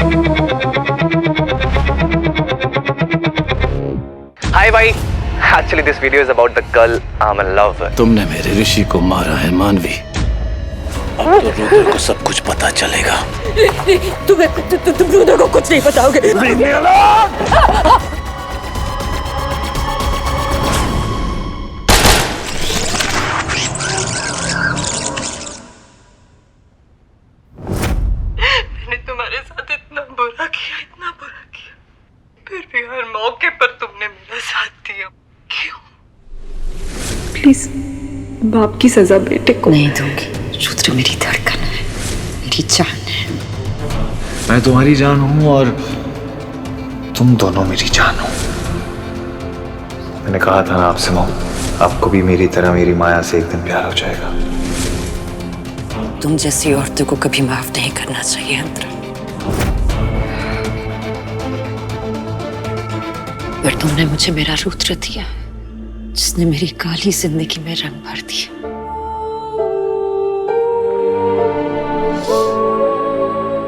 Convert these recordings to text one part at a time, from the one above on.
Hi भाई, actually this video is about the girl I'm in love with. तुमने मेरे ऋषि को मारा है मानवी। अब तो रुद्र को सब कुछ पता चलेगा। तुम रुद्र को कुछ नहीं बताओगे। मैंने तुम्हारे साथ इतना बुरा किया, फिर भी हर मौके पर तुमने मेरा साथ दिया। क्यों? प्लीज बाप की सजा बेटे को नहीं दूंगी। रुद्र मेरी धड़कन है, मेरी जान है। मैं तुम्हारी जान हूं और तुम दोनों मेरी जान हो। मैंने कहा था ना आपसे मॉम, आपको भी मेरी तरह मेरी माया से एक दिन प्यार हो जाएगा। तुम जैसी औरतों को कभी माफ नहीं करना चाहिए अंतरा। पर तुमने मुझे मेरा रुद्र दिया, जिसने मेरी काली जिंदगी में रंग भर दिया।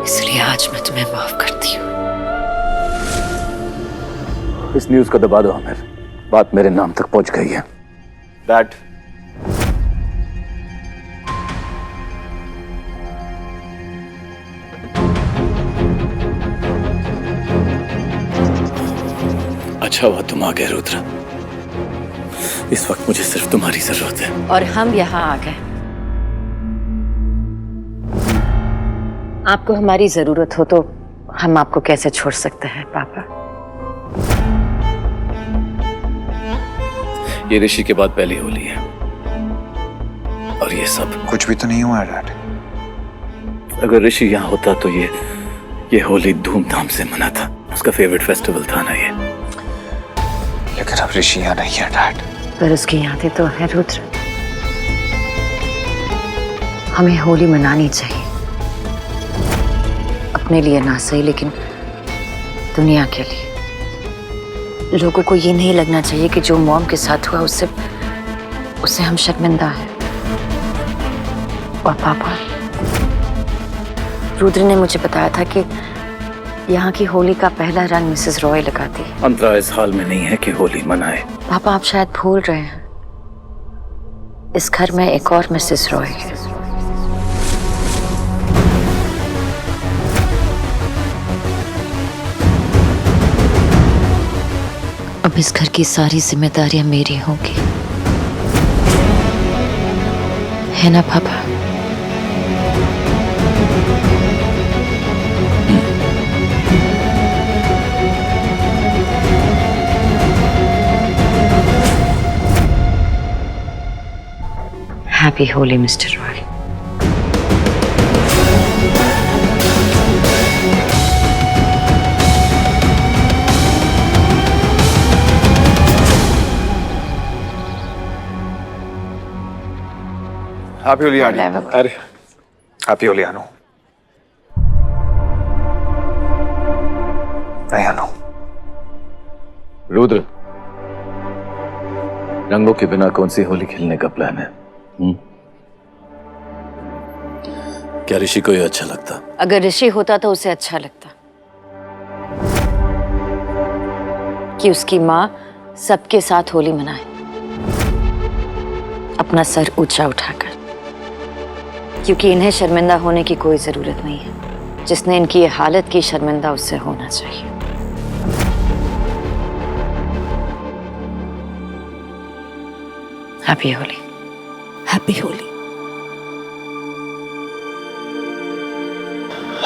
इसलिए आज मैं तुम्हें माफ करती हूँ। इस न्यूज़ को दबा दो आमिर, बात मेरे नाम तक पहुंच गई है। डैड, अच्छा हुआ तुम आ गए रुद्र। इस वक्त मुझे सिर्फ तुम्हारी जरूरत है। और हम यहाँ आ गए। आपको हमारी जरूरत हो तो हम आपको कैसे छोड़ सकते हैं पापा? ये ऋषि के बाद पहली होली है और ये सब कुछ भी तो नहीं हुआ है डैड। अगर ऋषि यहाँ होता तो ये होली धूमधाम से मना था। उसका फेवरेट फेस्टिवल था ना ये। लेकिन अब ऋषि यहाँ नहीं है डैड। पर उसकी यादें तो है रुद्र। हमें होली मनानी चाहिए, अपने लिए ना सही लेकिन दुनिया के लिए। लोगों को ये नहीं लगना चाहिए कि जो मॉम के साथ हुआ उससे हम शर्मिंदा हैं। और पापा, रुद्र ने मुझे बताया था कि यहाँ की होली का पहला रंग मिसेस रॉय लगाती है। अंतरा इस हाल में नहीं है कि होली मनाए। पापा आप शायद भूल रहे हैं, इस घर में एक और मिसेस रॉय है। अब इस घर की सारी जिम्मेदारियां मेरी होंगी, है ना पापा? Happy Holi, Mr. Roy. Happy Holi aunty. अरे हैप्पी होली अनु। नहीं अनु। रुद्र, रंगों के बिना कौन सी होली खेलने का प्लान है? क्या ऋषि को ये अच्छा लगता? अगर ऋषि होता तो उसे अच्छा लगता कि उसकी माँ सबके साथ होली मनाए, अपना सर ऊंचा उठाकर। क्योंकि इन्हें शर्मिंदा होने की कोई जरूरत नहीं है। जिसने इनकी ये हालत की, शर्मिंदा उससे होना चाहिए। Happy Holi. Happy Holi.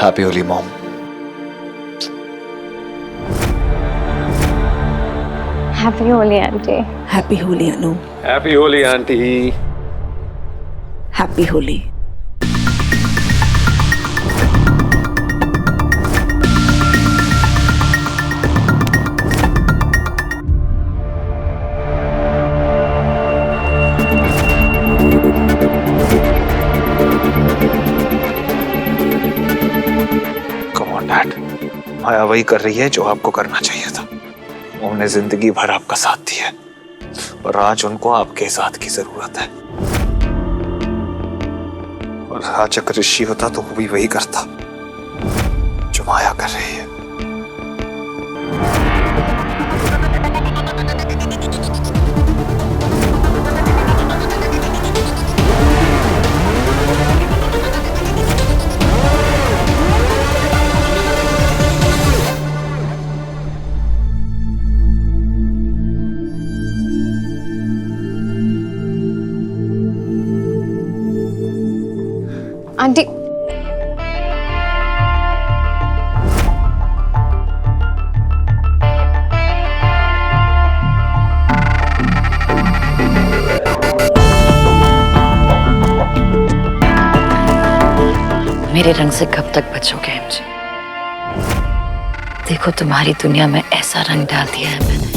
Happy Holi mom. Happy Holi auntie. Happy Holi Anu. Happy Holi auntie. Happy Holi. Maya वही कर रही है जो आपको करना चाहिए था। उन्होंने जिंदगी भर आपका साथ दिया और आज उनको आपके साथ की जरूरत है। और आज अगर ऋषि होता तो वो भी वही करता जो माया कर रही है। मेरे रंग से कब तक बचोगे एमजे? देखो तुम्हारी दुनिया में ऐसा रंग डाल दिया है मैंने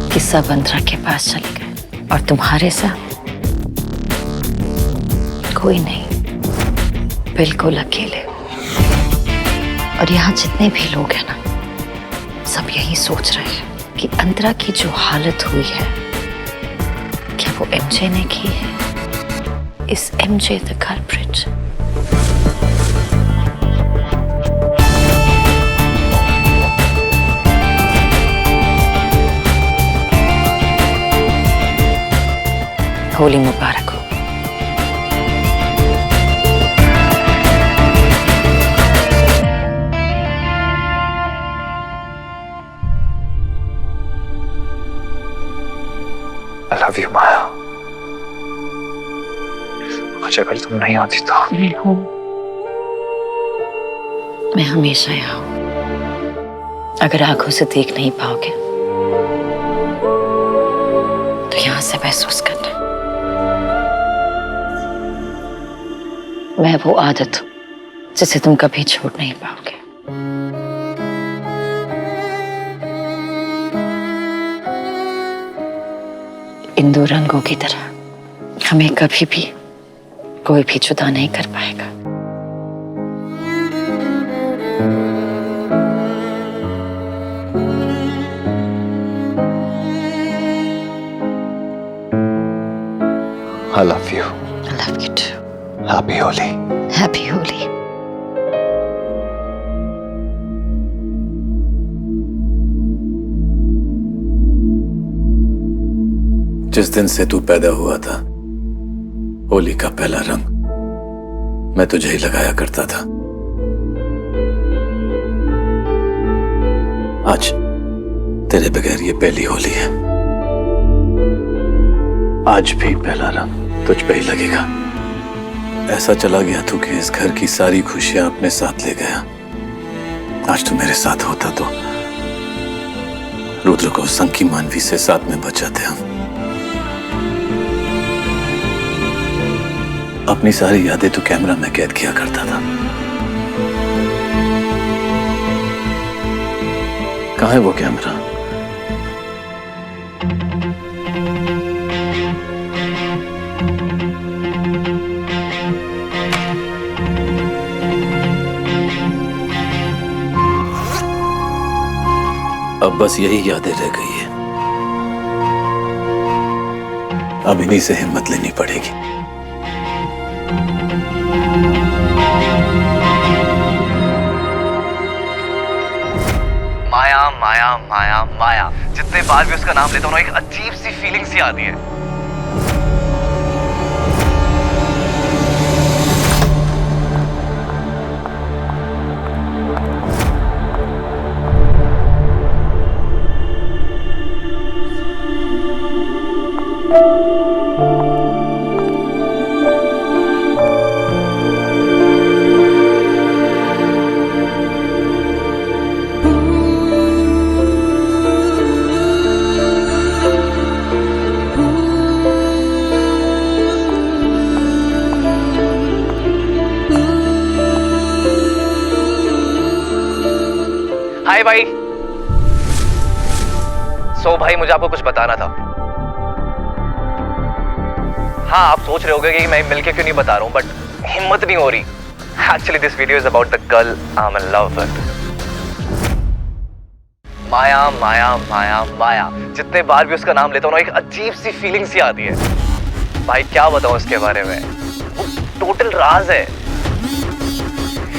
कि सब अंतरा के पास चले गए और तुम्हारे साथ कोई नहीं, बिल्कुल अकेले। और यहाँ जितने भी लोग हैं ना, सब यही सोच रहे हैं कि अंतरा की जो हालत हुई है क्या वो एमजे ने की है? इस एमजे द कल्प्रिट? होली मुबारक हो। I love you, माया। आज अगर तुम नहीं आती तो मैं हूँ, मैं हमेशा यहाँ हूँ। अगर आंखों से देख नहीं पाओगे तो यहाँ से महसूस करना। मैं वो आदत हूँ जिसे तुम कभी छोड़ नहीं पाओगे। इन दो रंगों की तरह हमें कभी भी कोई भी जुदा नहीं कर पाएगा। I love you। I love you too। Happy Holi। Happy Holi। जिस दिन से तू पैदा हुआ था, होली का पहला रंग मैं तुझे ही लगाया करता था। आज तेरे बगैर ये पहली होली है। आज भी पहला रंग तुझ पे ही लगेगा। ऐसा चला गया तू कि इस घर की सारी खुशियां अपने साथ ले गया। आज तू मेरे साथ होता तो रुद्र को संकी मानवी से साथ में बचाते हम। अपनी सारी यादें तू कैमरा में कैद किया करता था। कहाँ है वो कैमरा? अब बस यही यादें रह गई है। अब इन्हीं से हिम्मत लेनी पड़ेगी। माया माया माया माया, जितने बार भी उसका नाम लेता हूँ ना, एक अजीब सी फीलिंग सी आती है। हाय भाई। भाई मुझे आपको कुछ बताना था। हाँ, आप सोच रहे होगे कि मैं मिलके क्यों नहीं बता रहा हूँ, बट हिम्मत नहीं हो रही। Actually this video is about the girl I am in love with. Maya Maya Maya Maya, जितने बार भी उसका नाम लेता हूँ ना, एक अजीब सी फीलिंग सी आती है। भाई क्या बताऊँ उसके बारे में, वो टोटल राज है।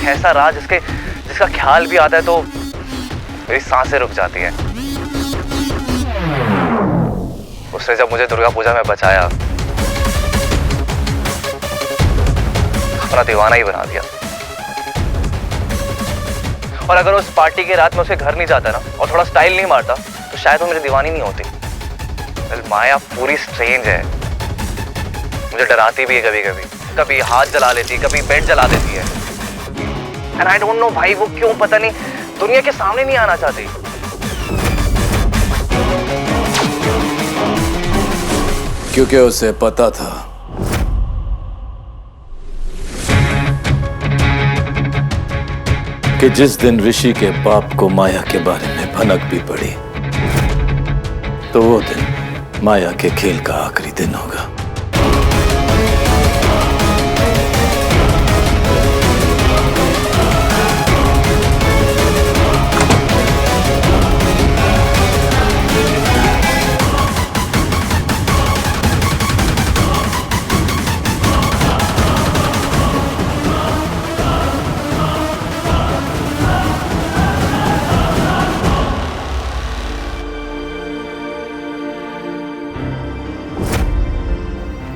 ऐसा राज जिसका ख्याल भी आता है तो मेरी सांसें रुक जाती हैं। उसने जब मुझे दुर्गा पूजा में बचाया, अपना दीवाना ही बना दिया। और अगर उस पार्टी के रात में उसके घर नहीं जाता ना और थोड़ा स्टाइल नहीं मारता तो शायद वो मेरी दीवानी नहीं होती। माया पूरी स्ट्रेंज है, मुझे डराती भी है कभी कभी। कभी हाथ जला लेती, कभी बेड जला देती है। एंड आई डोंट नो भाई वो क्यों, पता नहीं, दुनिया के सामने नहीं आना चाहती। क्योंकि उसे पता था कि जिस दिन ऋषि के बाप को माया के बारे में भनक भी पड़ी तो वो दिन माया के खेल का आखिरी दिन होगा।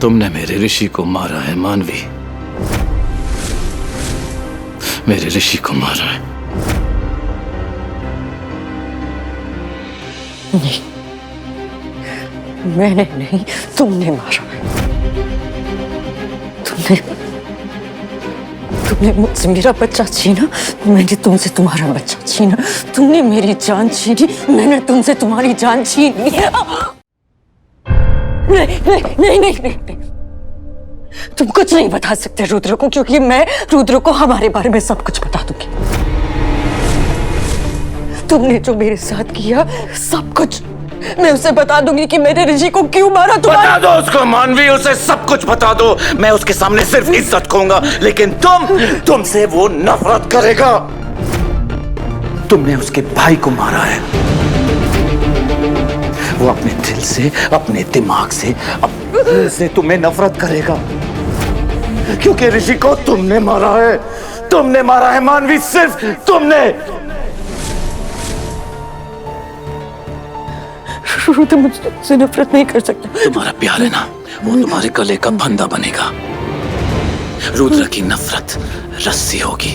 तुमने मेरे ऋषि को मारा है मानवी, मेरे ऋषि को मारा है। नहीं, मैंने नहीं, तुमने मारा है। तुमने मुझसे मेरा बच्चा छीना, मैंने तुमसे तुम्हारा बच्चा छीना। तुमने मेरी जान छीनी, मैंने तुमसे तुम्हारी जान छीनी। नहीं। तुम कुछ नहीं बता सकते रुद्र को, क्योंकि मैं रुद्र को हमारे बारे में सब कुछ बता दूंगी। तुमने जो मेरे साथ किया सब कुछ मैं उसे बता दूंगी कि मेरे ऋषि को क्यों मारा। बता दो उसको मानवी, उसे सब कुछ बता दो। मैं उसके सामने सिर्फ इज्जत कहूंगा, लेकिन तुमसे वो नफरत करेगा। तुमने उसके भाई को मारा है। वो अपने दिल से, अपने दिमाग से तुम्हें नफरत करेगा, क्योंकि ऋषि को तुमने मारा है। तुमने मारा है मानवी, सिर्फ तुमने। रुद्र मुझसे नफरत नहीं कर सकता। तुम्हारा प्यार है ना, वो तुम्हारे गले का फंदा बनेगा। रुद्र की नफरत रस्सी होगी,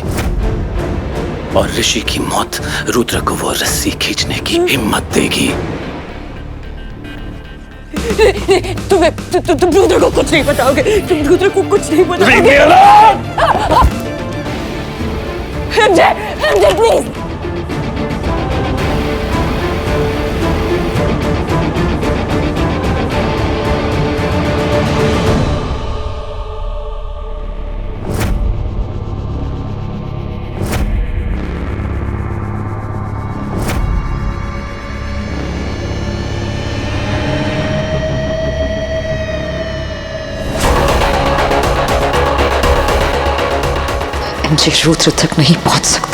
और ऋषि की मौत रुद्र को वो रस्सी खींचने की हिम्मत देगी। तुम रुद्र को कुछ नहीं बताओगे। तुम रुद्र को कुछ नहीं बताओगे। प्लीज। एमजे रुद्र तक नहीं पहुंच सकता।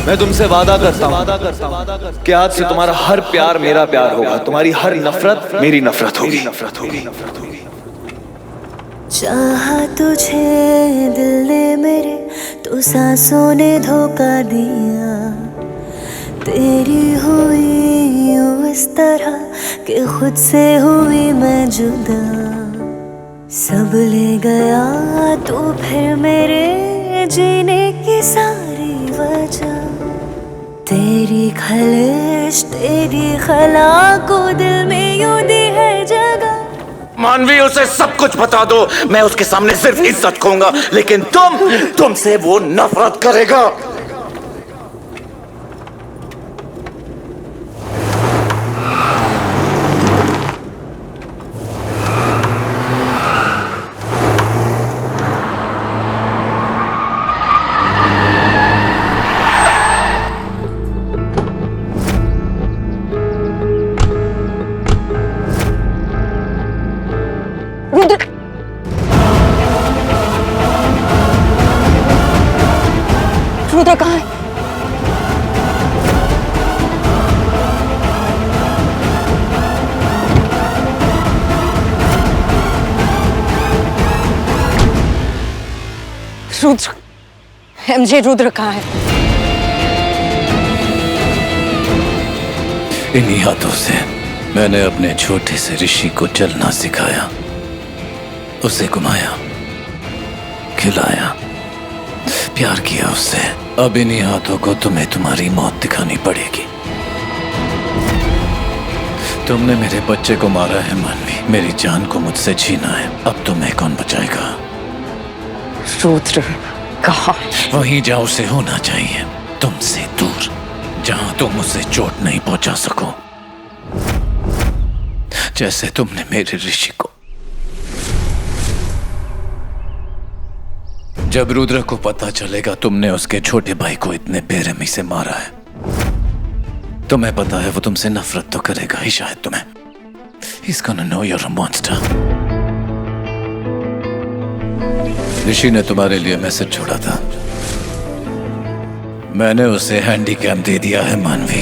मैं तुमसे वादा करता हूँ कि आज से तुम्हारा हर प्यार मेरा प्यार होगा, तुम्हारी हर नफरत मेरी नफरत होगी। चाहा तुझे दिल ने मेरे, तो सांसों ने धोखा दिया। तेरी हुई यूं इस तरह कि खुद से हुई मैं जुदा। सब ले गया तू फिर मेरे जीने की सारी वजह। तेरी खलिश तेरी खला को दिल में यूं दी है जगह। मानवी, उसे सब कुछ बता दो। मैं उसके सामने सिर्फ इज्जत कहूंगा, लेकिन तुमसे वो नफरत करेगा। रुद्र कहाँ है? रुद्र एमजे रुद्र कहाँ है? इन्हीं हाथों से मैंने अपने छोटे से ऋषि को चलना सिखाया, उसे घुमाया, खिलाया, प्यार किया उससे। अब इन्हीं हाथों को तुम्हें तुम्हारी मौत दिखानी पड़ेगी। तुमने मेरे बच्चे को मारा है मानवी, मेरी जान को मुझसे छीना है। अब तुम्हें कौन बचाएगा? रुद्र कहाँ? वहीं जहां उसे होना चाहिए, तुमसे दूर, जहां तुम उसे चोट नहीं पहुंचा सको, जैसे तुमने मेरे ऋषि को। जब रुद्र को पता चलेगा तुमने उसके छोटे भाई को इतने बेरहमी से मारा है, तुम्हें पता है वो तुमसे नफरत तो करेगा ही शायद तुम्हें। He's gonna know you're a monster. ऋषि ने तुम्हारे लिए मैसेज छोड़ा था, मैंने उसे हैंडीकैप दे दिया है मानवी।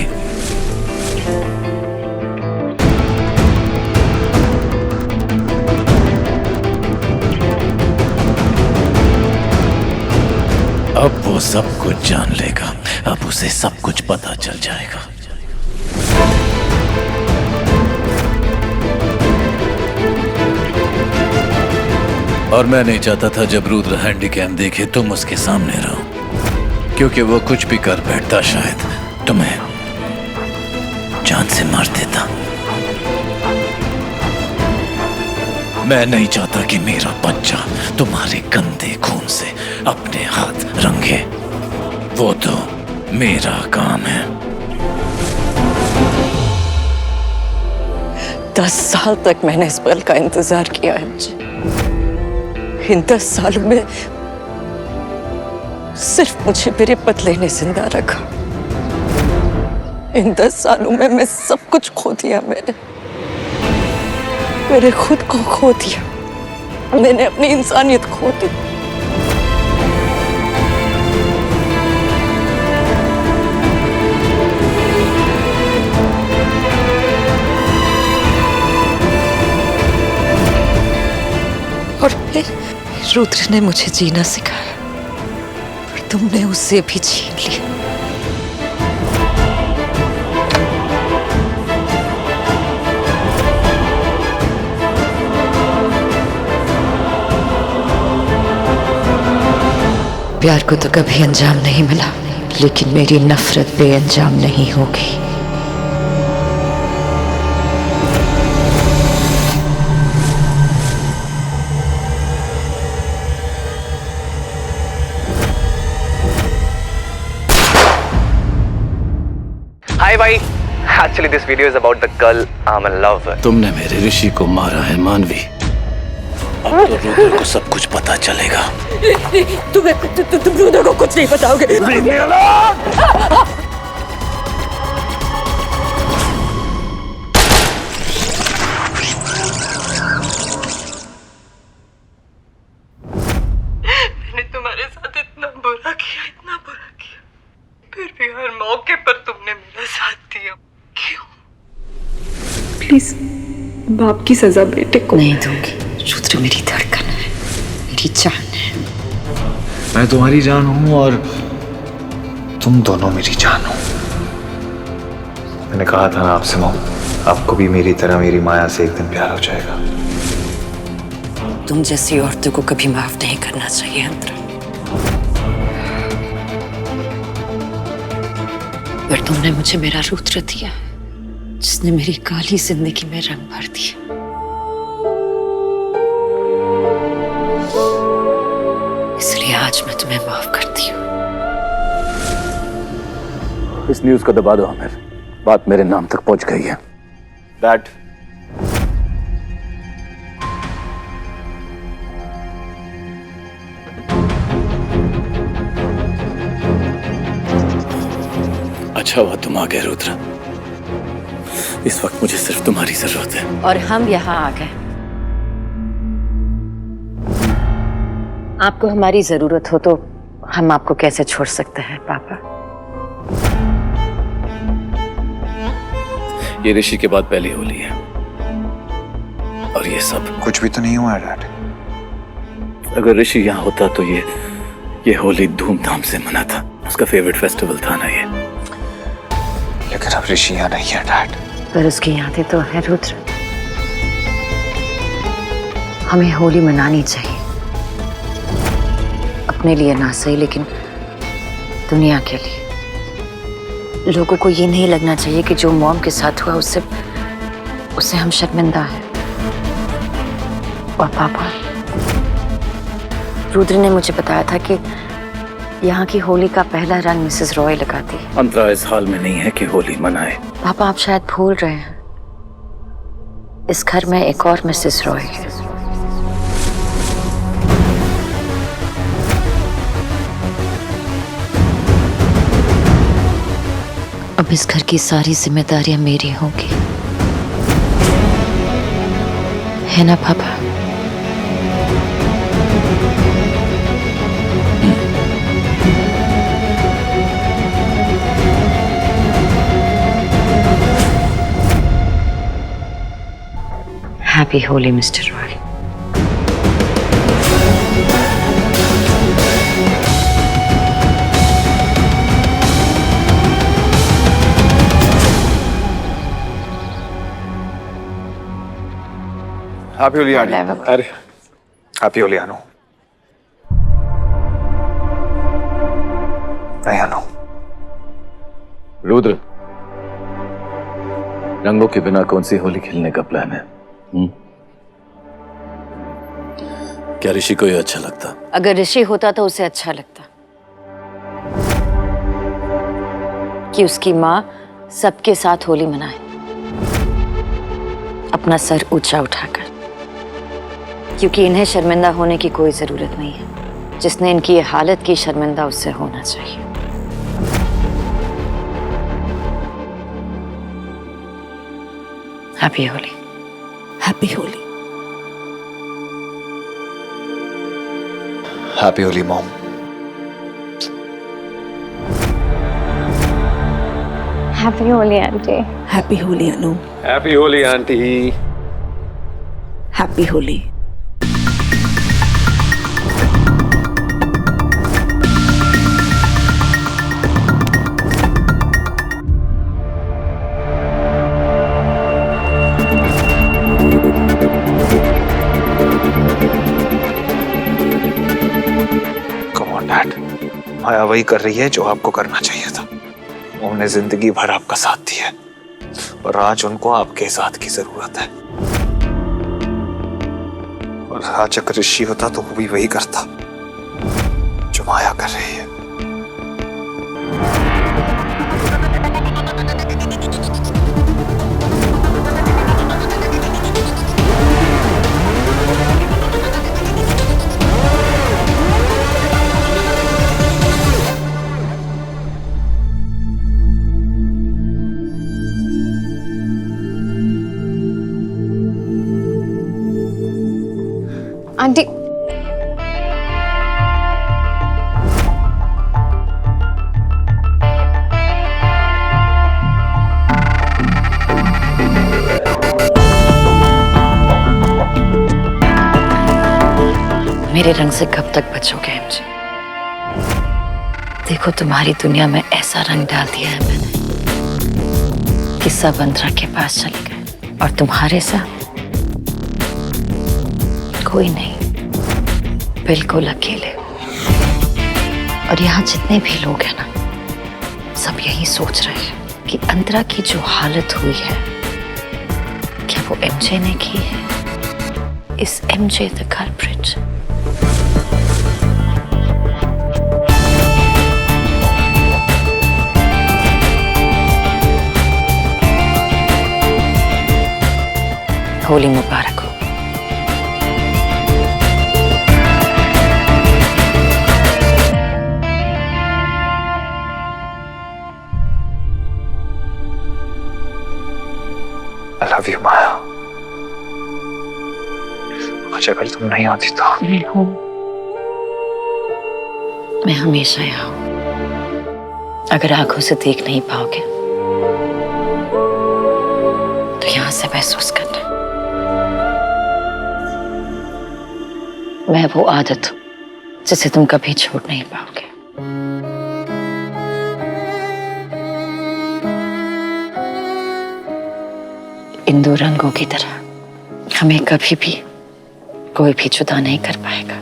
अब वो सब कुछ जान लेगा, अब उसे सब कुछ पता चल जाएगा। और मैं नहीं चाहता था जब रुद्र हैंडीकैप देखे तुम उसके सामने रहो, क्योंकि वो कुछ भी कर बैठता शायद तुम्हें जान से मार देता। मैं नहीं चाहता कि मेरा बच्चा तुम्हारे गंदे खून से अपने हाथ रंगे, वो तो मेरा काम है। 10 साल तक मैंने इस पल का इंतजार किया है मुझे। इन 10 सालों में सिर्फ मुझे मेरे पतले ने जिंदा रखा। इन 10 सालों में मैं सब कुछ खो दिया। मैंने खुद को खो दिया, मैंने अपनी इंसानियत खो दी। और फिर रुद्र ने मुझे जीना सिखाया, पर तुमने उससे भी छीन लिया। प्यार को तो कभी अंजाम नहीं मिला, लेकिन मेरी नफरत बेअंजाम नहीं होगी। Hi भाई, actually this video is about the girl I'm in love with. तुमने मेरे ऋषि को मारा है मानवी, अब तो रुद्र को सब कुछ पता चलेगा। तुम रुद्र को कुछ नहीं बताओगे। मैंने तुम्हारे साथ इतना बुरा किया, फिर भी हर मौके पर तुमने मेरा साथ दिया। क्यों? प्लीज बाप की सजा बेटे को नहीं दूंगी। रुद्र मेरी धड़कन है, मेरी जान है। मैं तुम्हारी जान हूं और तुम दोनों मेरी जान हो। मैंने कहा था ना आपसे मॉम, आपको भी मेरी तरह मेरी माया से एक दिन प्यार हो जाएगा। तुम जैसी औरतों को कभी माफ नहीं करना चाहिए अंतरा। पर तुमने मुझे मेरा रुद्र दिया, जिसने मेरी काली जिंदगी में रंग भर दिया। इसलिए आज मैं तुम्हें माफ करती हूँ। इस न्यूज को दबा दो आमिर, बात मेरे नाम तक पहुंच गई है। डैड, अच्छा हुआ तुम आ गए रुद्र, इस वक्त मुझे सिर्फ तुम्हारी जरूरत है। और हम यहाँ आ गए। आपको हमारी जरूरत हो तो हम आपको कैसे छोड़ सकते हैं पापा? ये ऋषि के बाद पहली होली है और ये सब कुछ भी तो नहीं हुआ डैड। अगर ऋषि यहाँ होता तो ये ये होली धूमधाम से मना था, उसका फेवरेट फेस्टिवल था ना ये। लेकिन अब ऋषि यहाँ नहीं है डैड। पर उसकी यादें तो है रुद्र। हमें होली मनानी चाहिए, अपने लिए ना सही लेकिन दुनिया के लिए। लोगों को ये नहीं लगना चाहिए कि जो मॉम के साथ हुआ उससे हम शर्मिंदा हैं। और पापा, रुद्र ने मुझे बताया था कि यहाँ की होली का पहला रंग मिसेस रॉय लगाती है। अंतरा इस हाल में नहीं है कि होली मनाए। पापा, आप शायद भूल रहे हैं, इस घर में एक और मिसेस रॉय है। अब इस घर की सारी जिम्मेदारियां मेरी होंगी, है ना पापा? Happy Holi, Mr. Roy. Happy Holi आनी। अरे हैप्पी होली आनो। नहीं आनो। रुद्र, रंगों के बिना कौन सी होली खेलने का प्लान है? क्या ऋषि को ये अच्छा लगता? अगर ऋषि होता तो उसे अच्छा लगता कि उसकी माँ सबके साथ होली मनाए, अपना सर ऊंचा उठाकर, क्योंकि इन्हें शर्मिंदा होने की कोई जरूरत नहीं है। जिसने इनकी ये हालत की, शर्मिंदा उससे होना चाहिए। Happy Holi. Happy Holi. Happy Holi mom. Happy Holi, Auntie. Happy Holi Anu. Happy Holi auntie. Happy Holi. Come on dad, Maya वही कर रही है जो आपको करना चाहिए था। उन्होंने जिंदगी भर आपका साथ दिया और आज उनको आपके साथ की जरूरत है। और आज अगर ऋषि होता तो वो भी वही करता जो माया कर रही है। Auntie. मेरे रंग से कब तक बचोगे एमजे? देखो, तुम्हारी दुनिया में ऐसा रंग डाल दिया है मैंने कि सब अंतरा के पास चले गए, और तुम्हारे साथ कोई नहीं, बिल्कुल अकेले। और यहाँ जितने भी लोग हैं ना, सब यही सोच रहे हैं कि अंतरा की जो हालत हुई है, क्या वो एमजे ने की है? इस एमजे द कल्प्रिट? होली मुबारक हो। I love you, माया। आज अगर तुम नहीं आती तो मैं हूँ, मैं हमेशा यहाँ हूँ। अगर आंखों से देख नहीं पाओगे तो यहाँ से महसूस करना। मैं वो आदत हूँ जिसे तुम कभी छोड़ नहीं पाओगे। इन दो रंगों की तरह हमें कभी भी कोई भी जुदा नहीं कर पाएगा।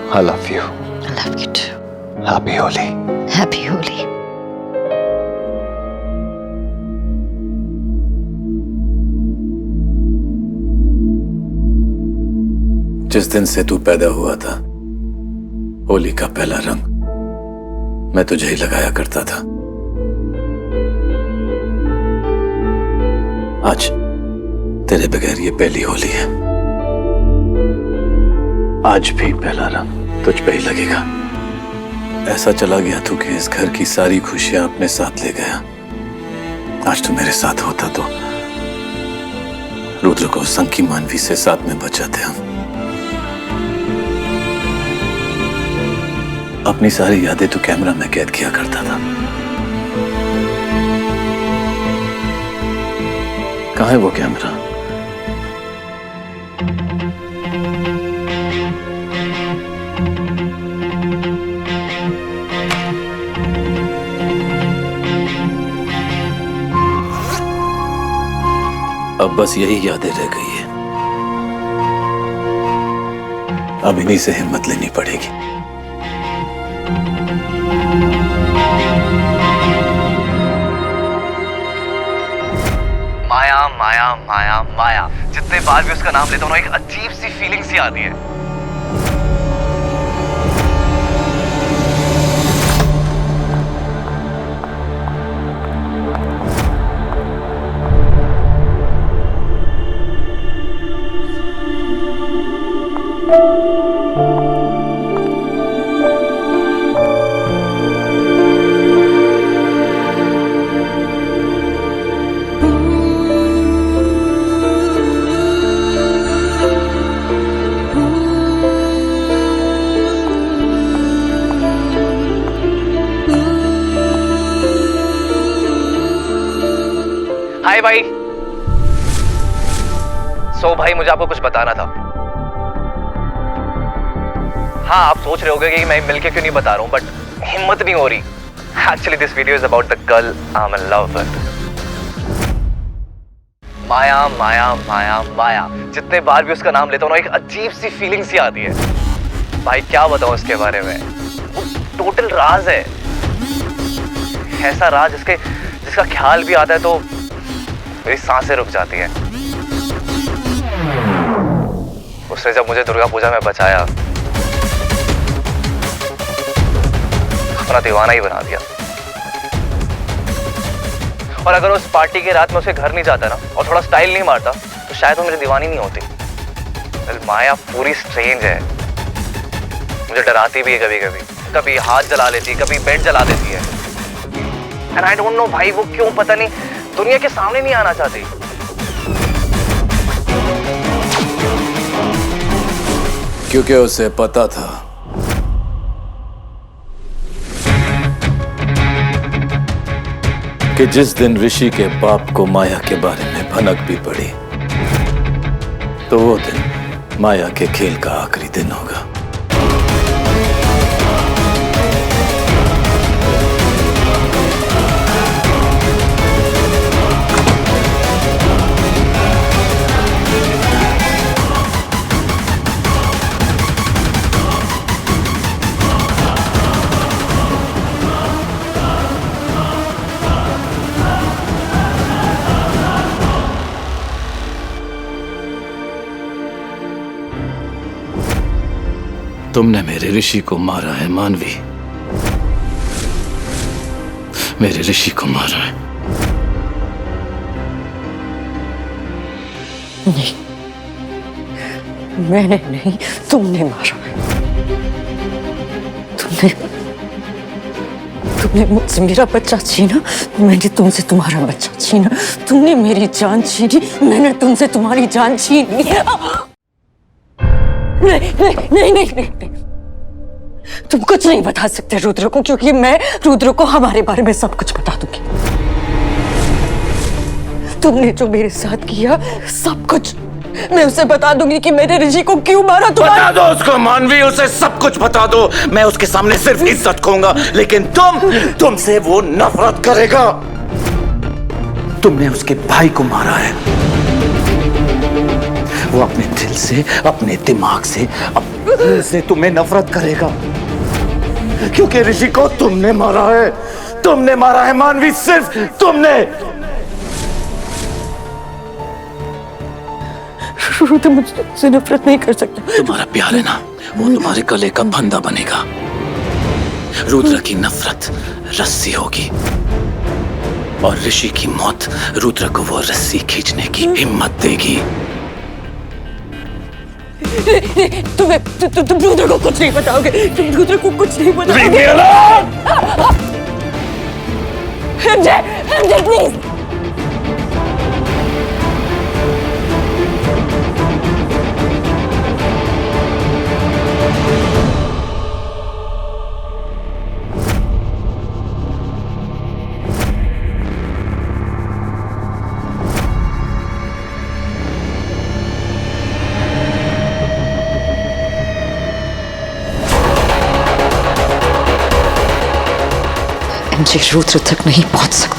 I love you. I love you too. Happy Holi. Happy Holi. जिस दिन से तू पैदा हुआ था, होली का पहला रंग मैं तुझे ही लगाया करता था। आज तेरे बगैर ये पहली होली है। आज भी पहला रंग तुझ पे ही लगेगा। ऐसा चला गया तू कि इस घर की सारी खुशियां अपने साथ ले गया। आज तू मेरे साथ होता तो रुद्र को संकी मानवी से साथ में बचाते हम। अपनी सारी यादें तू कैमरा में कैद किया करता था। कहाँ है वो कैमरा? अब बस यही यादें रह गई है। अब इन्हीं से हिम्मत लेनी पड़ेगी। माया माया माया माया, जितने बार भी उसका नाम लेता हूँ ना, एक अजीब सी फीलिंग सी आती है। हाय भाई। भाई मुझे आपको कुछ बताना था। हाँ, आप सोच रहे होगे कि मैं मिलके क्यों नहीं बता रहा हूँ, बट हिम्मत नहीं हो रही। Actually this video is about the girl I am in love with. Maya Maya Maya Maya, जितने बार भी उसका नाम लेता हूँ ना, एक अजीब सी फीलिंग सी आती है। भाई क्या बताऊँ उसके बारे में, वो टोटल राज है। ऐसा राज जिसका ख्याल भी आता है तो मेरी सांसें रुक जाती हैं। उसने जब मुझे दुर्गा पूजा में बचाया, अपना दीवाना ही बना दिया। और अगर उस पार्टी की रात में उसे घर नहीं जाता ना, और थोड़ा स्टाइल नहीं मारता, तो शायद वो मेरी दीवानी नहीं होती। माया पूरी स्ट्रेंज है। मुझे डराती भी है कभी कभी। कभी हाथ जला लेती, कभी बेड जला देती है। एंड आई डोंट नो भाई, वो क्यों, पता नहीं, दुनिया के सामने नहीं आना चाहती। क्योंकि उसे पता था कि जिस दिन ऋषि के बाप को माया के बारे में भनक भी पड़ी, तो वो दिन माया के खेल का आखिरी दिन होगा। तुमने मेरे ऋषि को मारा है मानवी, मेरे ऋषि को मारा है। नहीं, मैंने नहीं, तुमने मारा है। तुमने मुझसे मेरा बच्चा छीना, मैंने तुमसे तुम्हारा बच्चा छीना। तुमने मेरी जान छीनी, मैंने तुमसे तुम्हारी जान छीनी। नहीं नहीं नहीं नहीं नहीं, तुम कुछ नहीं बता सकते रुद्र को, क्योंकि मैं रुद्र को हमारे बारे में सब कुछ बता दूंगी। तुमने जो मेरे साथ किया सब कुछ मैं उसे बता दूंगी कि मेरे ऋषि को क्यों मारा। बता दो उसको मानवी, उसे सब कुछ बता दो। मैं उसके सामने सिर्फ इज्जत कहूंगा, लेकिन तुमसे वो नफरत करेगा। तुमने उसके भाई को मारा है। वो अपने दिल से, अपने दिमाग से तुम्हें नफरत करेगा, क्योंकि ऋषि को तुमने मारा है। तुमने मारा है मानवी, सिर्फ तुमने। रुद्र मुझसे नफरत नहीं कर सकता। तुम्हारा प्यार है ना, वो तुम्हारे गले का फंदा बनेगा। रुद्र की नफरत रस्सी होगी, और ऋषि की मौत रुद्र को वो रस्सी खींचने की हिम्मत देगी। तुम रुद्र को कुछ नहीं बताओगे। तुम रुद्र को कुछ नहीं बताओगे। MJ, please. MJ रुद्र तक नहीं पहुंच सकता।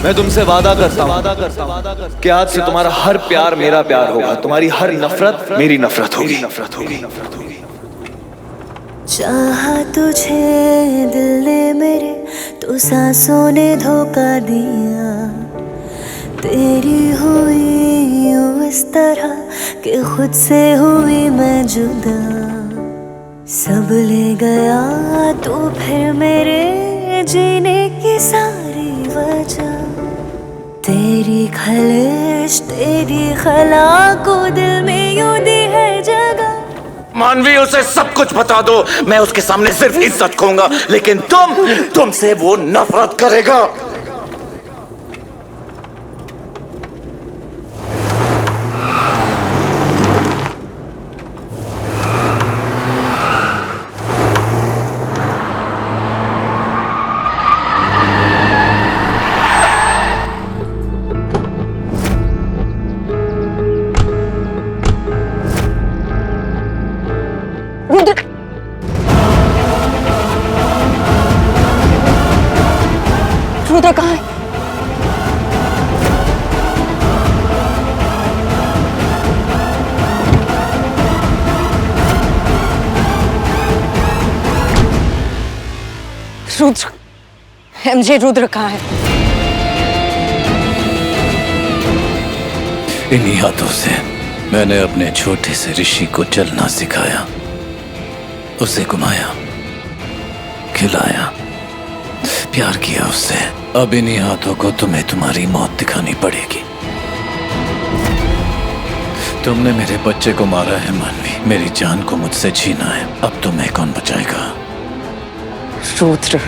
मैं तुमसे वादा करता हूँ कि आज से तुम्हारा हर प्यार मेरा प्यार होगा, तुम्हारी हर नफरत मेरी नफरत होगी। चाहा तुझे दिल ने मेरे, तो सांसों ने धोखा दिया। तेरी हुई यूं इस तरह कि खुद से हुई मैं जुदा। सब ले गया तो फिर मेरे जीने की सारी वजह। तेरी खलिश तेरी खला को दिल में यूं दी है जगह। मानवी, उसे सब कुछ बता दो। मैं उसके सामने सिर्फ इज्जत कहूंगा, लेकिन तुमसे वो नफरत करेगा। रुद्र कहाँ है? रुद्र, MJ रुद्र कहाँ है? इन्हीं हाथों से मैंने अपने छोटे से ऋषि को चलना सिखाया, उसे घुमाया, खिलाया, प्यार किया उससे। अब इन्हीं हाथों को तुम्हें तुम्हारी मौत दिखानी पड़ेगी। तुमने मेरे बच्चे को मारा है मानवी, मेरी जान को मुझसे छीना है। अब तुम्हें कौन बचाएगा? रुद्र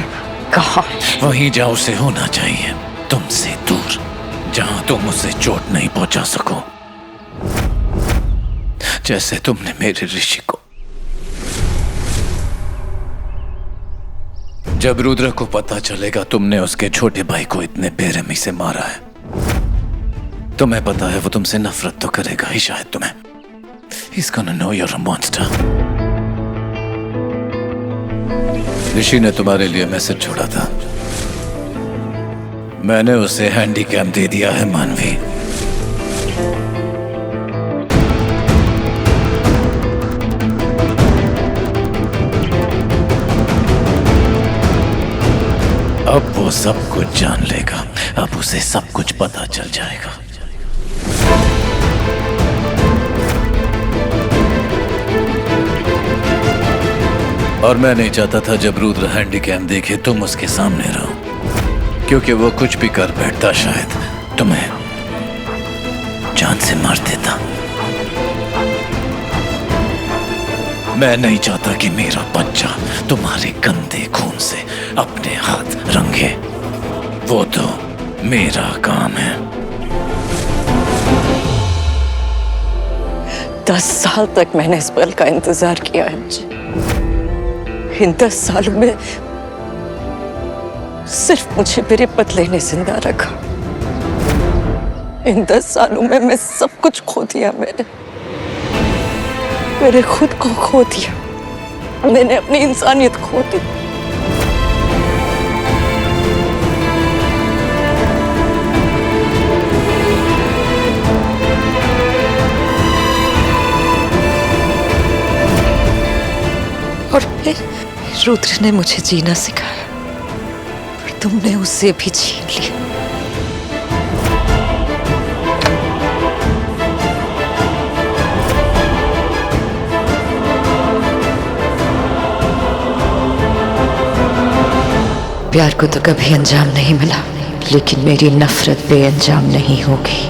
कहाँ? वहीं जहां उसे होना चाहिए, तुमसे दूर, जहां तुम उसे चोट नहीं पहुंचा सको, जैसे तुमने मेरे ऋषि को। जब रुद्र को पता चलेगा तुमने उसके छोटे भाई को इतने बेरहमी से मारा है, तुम्हें पता है वो तुमसे नफरत तो करेगा ही शायद तुम्हें। He's gonna know you're a monster. ऋषि ने तुम्हारे लिए मैसेज छोड़ा था, मैंने उसे हैंडीकैप दे दिया है मानवी। सब कुछ जान लेगा। अब उसे सब कुछ पता चल जाएगा। और मैं नहीं चाहता था जब रुद्र हैंडीकैम देखे तुम उसके सामने रहो, क्योंकि वो कुछ भी कर बैठता शायद तुम्हें जान से मार देता। मैं नहीं चाहता कि मेरा बच्चा तुम्हारे गंदे खून से अपने हाथ रंगे। वो तो मेरा काम है। 10 साल तक मैंने इस पल का इंतजार किया है जी। इन 10 सालों में सिर्फ मुझे मेरे पतले ने जिंदा रखा। इन 10 सालों में मैं सब कुछ खो दिया। मैंने खुद को खो दिया। मैंने अपनी इंसानियत खो दी। और फिर रुद्र ने मुझे जीना सिखाया, पर तुमने उसे भी छीन लिया। प्यार को तो कभी अंजाम नहीं मिला, लेकिन मेरी नफरत बेअंजाम नहीं होगी।